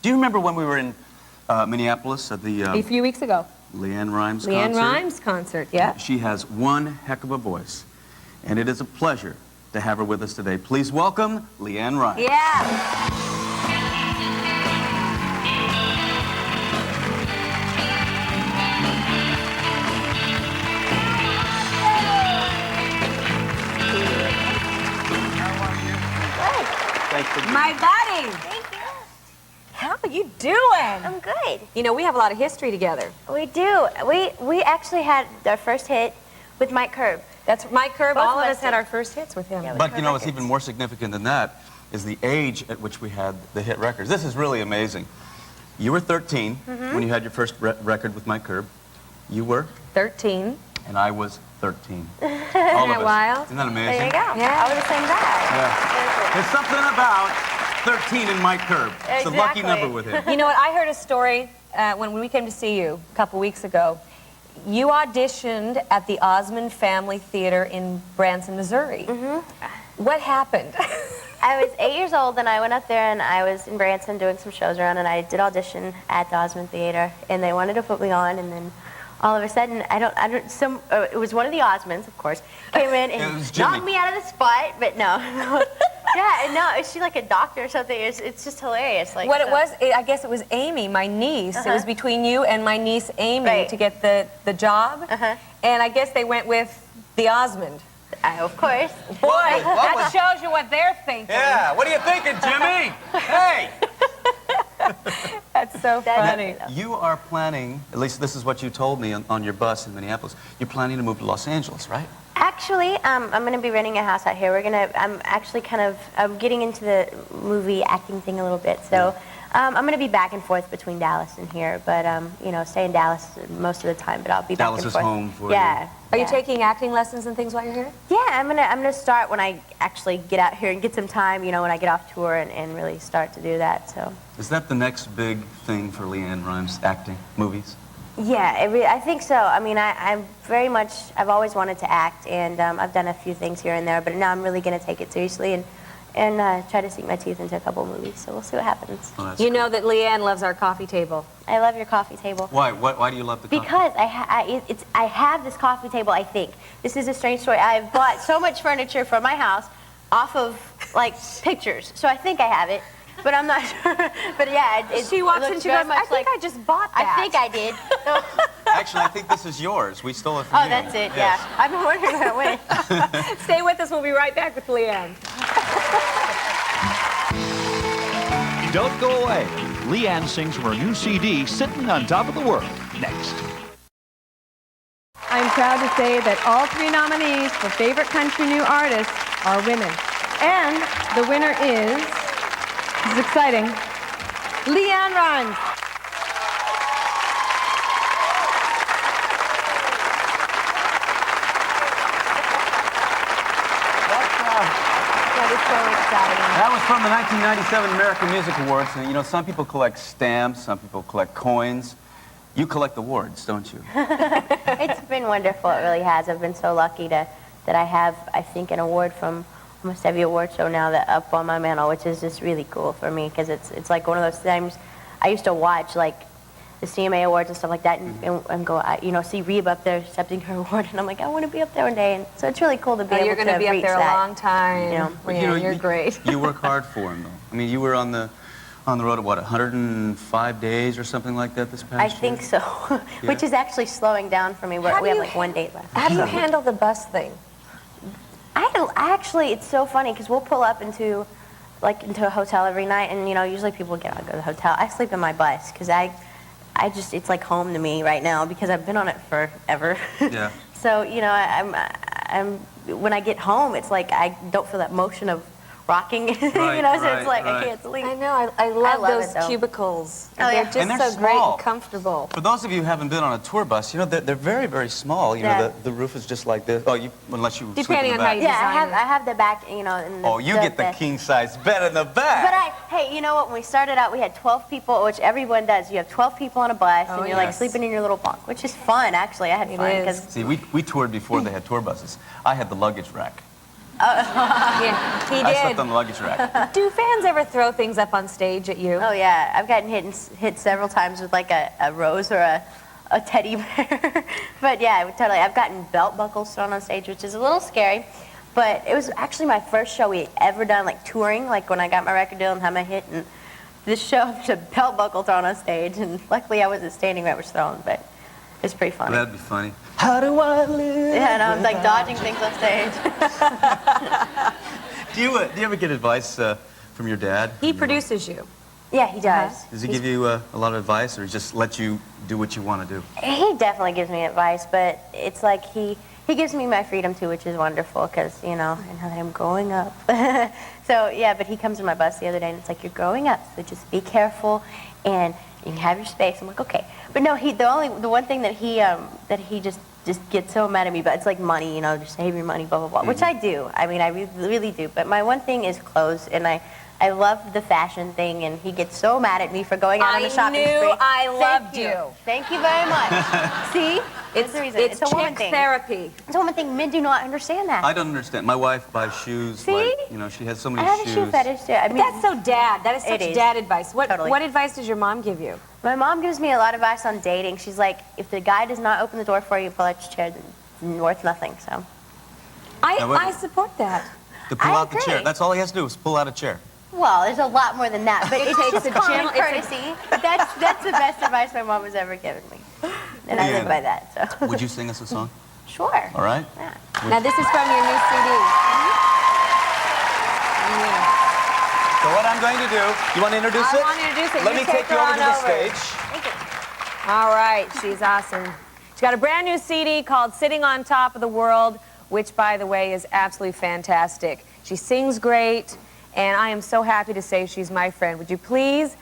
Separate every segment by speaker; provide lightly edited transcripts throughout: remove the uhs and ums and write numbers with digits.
Speaker 1: Do you remember when we were in Minneapolis at the...
Speaker 2: a few weeks ago.
Speaker 1: LeAnn Rimes
Speaker 2: LeAnn
Speaker 1: concert?
Speaker 2: Rimes concert, yeah.
Speaker 1: She has one heck of a voice, and it is a pleasure to have her with us today. Please welcome LeAnn Rimes.
Speaker 2: Yeah. My buddy.
Speaker 3: Thank you.
Speaker 2: How are you doing?
Speaker 3: I'm good.
Speaker 2: You know, we have a lot of history together.
Speaker 3: We do. We actually had our first hit with Mike Curb.
Speaker 2: That's Mike Curb.
Speaker 3: Both
Speaker 2: All
Speaker 3: of
Speaker 2: of
Speaker 3: us
Speaker 2: us had
Speaker 3: did.
Speaker 2: our first hits with him.
Speaker 3: Yeah,
Speaker 1: But you know what's even more significant than that is the age at which we had the hit records. This is really amazing. You were 13 when you had your first record with Mike Curb. You were?
Speaker 2: 13.
Speaker 1: And I was 13. All
Speaker 2: Isn't
Speaker 1: of
Speaker 2: that
Speaker 1: us.
Speaker 2: wild?
Speaker 1: Isn't that amazing?
Speaker 3: There you go.
Speaker 2: Yeah.
Speaker 3: I was the same guy.
Speaker 1: Yeah. There's something about 13 and Mike Curb. It's a lucky number with him.
Speaker 2: You know what? I heard a story when we came to see you a couple weeks ago. You auditioned at the Osmond Family Theater in Branson, Missouri. What happened?
Speaker 3: I was 8 years old and I went up there and I was in Branson doing some shows around and I did audition at the Osmond Theater and they wanted to put me on and then all of a sudden, it was one of the Osmonds, of course, came in and knocked me out of the spot, but no. Yeah, no, is she like a doctor or something? It's just hilarious. Like,
Speaker 2: What it was, I guess it was Amy, my niece. It was between you and my niece Amy to get the job. And I guess they went with the Osmond.
Speaker 3: Of course.
Speaker 2: Boy, that shows you what they're thinking.
Speaker 1: Yeah, what are you thinking, Jimmy? Hey!
Speaker 2: That's so funny.
Speaker 1: You are planning, at least this is what you told me on your bus in Minneapolis, you're planning to move to Los Angeles, right?
Speaker 3: Actually, I'm going to be renting a house out here. I'm actually I'm getting into the movie acting thing a little bit, so I'm going to be back and forth between Dallas and here, but, you know, stay in Dallas most of the time, but I'll be back and forth.
Speaker 1: Dallas is home for you.
Speaker 2: Are you taking acting lessons and things while you're here?
Speaker 3: Yeah, I'm gonna start when I actually get out here and get some time, you know, when I get off tour and really start to do that, so.
Speaker 1: Is that the next big thing for LeAnn Rimes, acting, movies?
Speaker 3: Yeah, I think so. I mean, I've always wanted to act, and I've done a few things here and there, but now I'm really going to take it seriously and try to sink my teeth into a couple of movies, so we'll see what happens.
Speaker 1: Oh,
Speaker 2: You know that LeAnn loves our coffee table.
Speaker 3: I love your coffee table.
Speaker 1: Why? Why do you love the coffee?
Speaker 3: Because I have this coffee table, I think. This is a strange story. I've bought so much furniture for my house off of, like, pictures, so I think I have it. But I'm not sure. But yeah,
Speaker 2: she walks in, she goes, I think I just bought that.
Speaker 3: I think I did. So.
Speaker 1: Actually, I think this is yours. We stole it from you.
Speaker 3: Oh, that's it, yeah. I've been wondering where it went.
Speaker 2: Stay with us. We'll be right back with LeAnn.
Speaker 4: Don't go away. LeAnn sings from her new CD, Sitting on Top of the World, next.
Speaker 5: I'm proud to say that all 3 nominees for Favorite Country New Artist are women. And the winner is... This is exciting. LeAnn Rimes.
Speaker 3: That is so exciting.
Speaker 1: That was from the 1997 American Music Awards. And, you know, some people collect stamps, some people collect coins. You collect awards, don't you?
Speaker 3: It's been wonderful. It really has. I've been so lucky that I have, I think, an award from almost every award show now that up on my mantle, which is just really cool for me because it's like one of those times I used to watch like the CMA awards and stuff like that and go, you know, see Reba up there accepting her award and I'm like, I want to be up there one day, and so it's really cool to be able to
Speaker 2: You're going to be up there a long time.
Speaker 3: You know,
Speaker 2: LeAnn, you're great.
Speaker 1: You work hard for him, though. I mean, you were on the road at what, 105 days or something like that this past year?
Speaker 3: I think so, which is actually slowing down for me. We have like 1 day left.
Speaker 2: How do you handle the bus thing?
Speaker 3: Actually, it's so funny because we'll pull up into a hotel every night, and you know, usually people go to the hotel. I sleep in my bus because it's like home to me right now because I've been on it forever. Yeah. So you know, when I get home, it's like I don't feel that motion of rocking, you know, so it's like I can't sleep.
Speaker 2: I know, I love
Speaker 3: it,
Speaker 2: those cubicles.
Speaker 3: Oh,
Speaker 2: They're
Speaker 3: yeah.
Speaker 2: just so great and comfortable.
Speaker 1: For those of you who haven't been on a tour bus, you know, they're very, very small. You know, the roof is just like this. Oh, unless you sleep in the back.
Speaker 3: Yeah, I have the back, you know. In the,
Speaker 1: oh, you get the king-size bed in the back.
Speaker 3: But hey, you know what? When we started out, we had 12 people, which everyone does. You have 12 people on a bus, and you're like sleeping in your little bunk, which is fun, actually. I had fun.
Speaker 1: See, we toured before they had tour buses. I had the luggage rack.
Speaker 2: Yeah, he
Speaker 1: I slept
Speaker 2: did.
Speaker 1: on the luggage rack.
Speaker 2: Do fans ever throw things up on stage at you?
Speaker 3: Oh yeah, I've gotten hit several times with like a rose or a teddy bear. But yeah, totally. I've gotten belt buckles thrown on stage, which is a little scary. But it was actually my first show we had ever done, like touring, like when I got my record deal and had my hit. And this show, there's a belt buckle thrown on stage, and luckily I wasn't standing where it was thrown, but it's pretty funny.
Speaker 1: That'd be funny. How do I live?
Speaker 3: Yeah, and I was like dodging things on stage.
Speaker 1: Do you ever get advice from your dad?
Speaker 2: He produces you.
Speaker 3: Yeah, he does.
Speaker 1: Does he give you a lot of advice, or he just let you do what you want to do?
Speaker 3: He definitely gives me advice, but it's like he gives me my freedom too, which is wonderful because, you know, I know that I'm growing up. So, yeah, but he comes in my bus the other day and it's like, you're growing up, so just be careful and you can have your space. I'm like, okay. But no, the one thing that he just gets so mad at me about, it's like money, you know, just save your money, blah, blah, blah, which I do. I mean, I really do. But my one thing is clothes, and I love the fashion thing, and he gets so mad at me for going out on the shopping spree.
Speaker 2: I knew I loved you.
Speaker 3: Thank you very much. See?
Speaker 2: It's
Speaker 3: the reason.
Speaker 2: It's
Speaker 3: a woman
Speaker 2: chick
Speaker 3: thing.
Speaker 2: therapy.
Speaker 3: It's a woman thing. Men do not understand that.
Speaker 1: I don't understand. My wife buys shoes.
Speaker 3: See?
Speaker 1: Like, you know, she has so many
Speaker 3: I have
Speaker 1: shoes.
Speaker 3: a shoe fetish too. I mean,
Speaker 2: That's so dad. That is such
Speaker 3: It is.
Speaker 2: dad advice.
Speaker 3: Totally.
Speaker 2: What advice does your mom give you?
Speaker 3: my mom gives me a lot of advice on dating. She's like, if the guy does not open the door for you, pull out your chair, it's worth nothing. So.
Speaker 1: Now, what-
Speaker 2: I support that.
Speaker 1: To pull
Speaker 3: I
Speaker 1: out the chair.
Speaker 3: agree.
Speaker 1: That's all he has to do is pull out a chair.
Speaker 3: Well, there's a lot more than that, but
Speaker 2: It
Speaker 3: it's
Speaker 2: takes
Speaker 3: just
Speaker 2: a
Speaker 3: common
Speaker 2: gentle- it's a-
Speaker 3: courtesy. That's the best advice my mom has ever given me, and I live
Speaker 1: Yeah.
Speaker 3: by that. So.
Speaker 1: Would you sing us a song?
Speaker 3: Sure.
Speaker 1: All right.
Speaker 3: Yeah.
Speaker 2: Now this is from your new CD.
Speaker 1: So what I'm going to do, you want to introduce
Speaker 2: I
Speaker 1: it?
Speaker 2: want to introduce it.
Speaker 1: Let
Speaker 2: You
Speaker 1: me
Speaker 2: take
Speaker 1: take you
Speaker 2: her
Speaker 1: over
Speaker 2: on
Speaker 1: to the
Speaker 2: over.
Speaker 1: stage.
Speaker 3: Thank you.
Speaker 2: All right, she's awesome. She's got a brand new CD called Sitting on Top of the World, which, by the way, is absolutely fantastic. She sings great, and I am so happy to say she's my friend. Would you please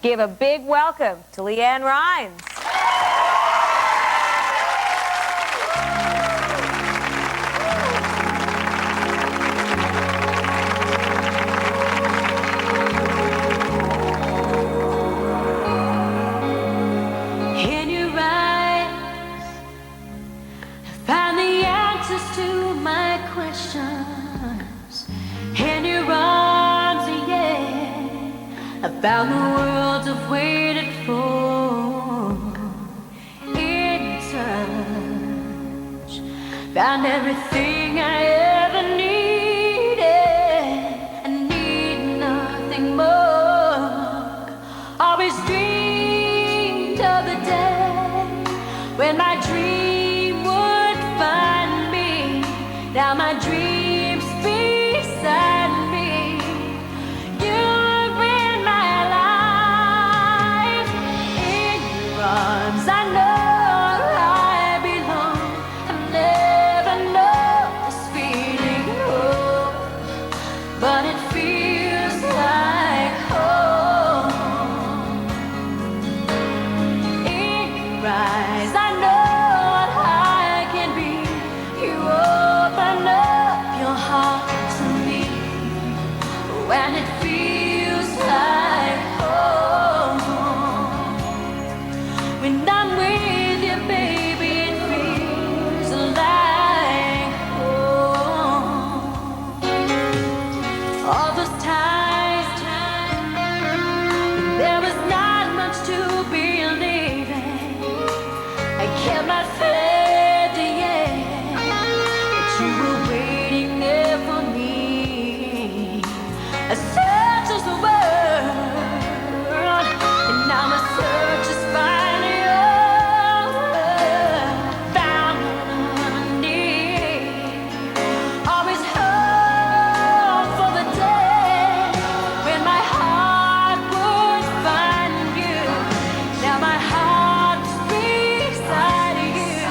Speaker 2: give a big welcome to LeAnn Rimes?
Speaker 6: In your eyes, I find the answers to my questions. In your arms, yeah, I found the world I've waited for. In touch, found everything I ever needed. I need nothing more. Always dreamed of the day when my dream would find me. Now my dreams beside me. You're in my life. In your arms, I know I belong. I never know this feeling, oh, but it feels like home. In your eyes, I know what I can be. You open up your heart to me when it feels like home. When I'm with you, baby, it feels like home. All those times there was not much to believe in. I kept my faith, yeah, that you were waiting there for me. A search is the world, and now my search is finally over. Found what I need. Always hope for the day when my heart would find you. Now my heart's beside you.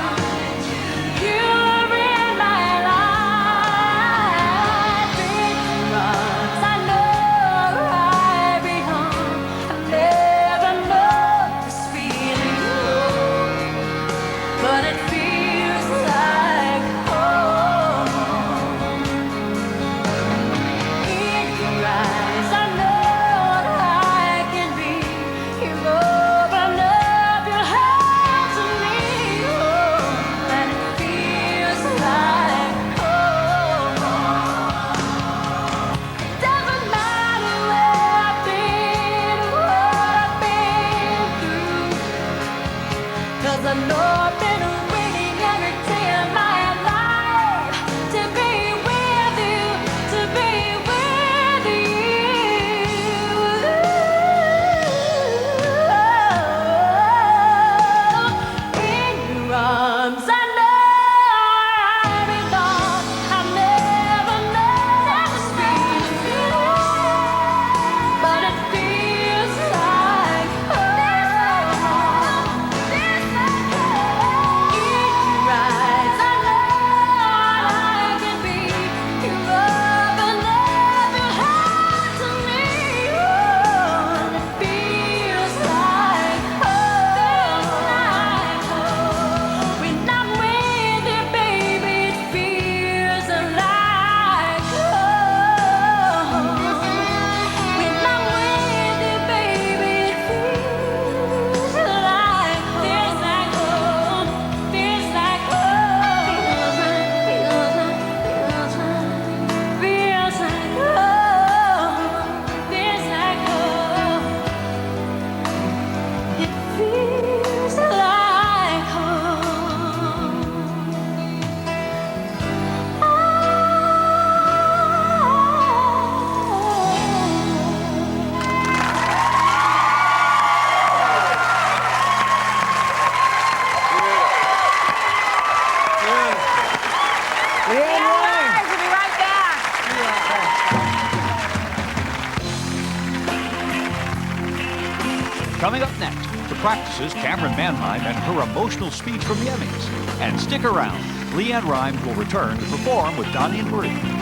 Speaker 4: Coming up next, the practices Cameron Manheim and her emotional speech from the Emmys. And stick around. LeAnn Rimes will return to perform with Donny and Marie.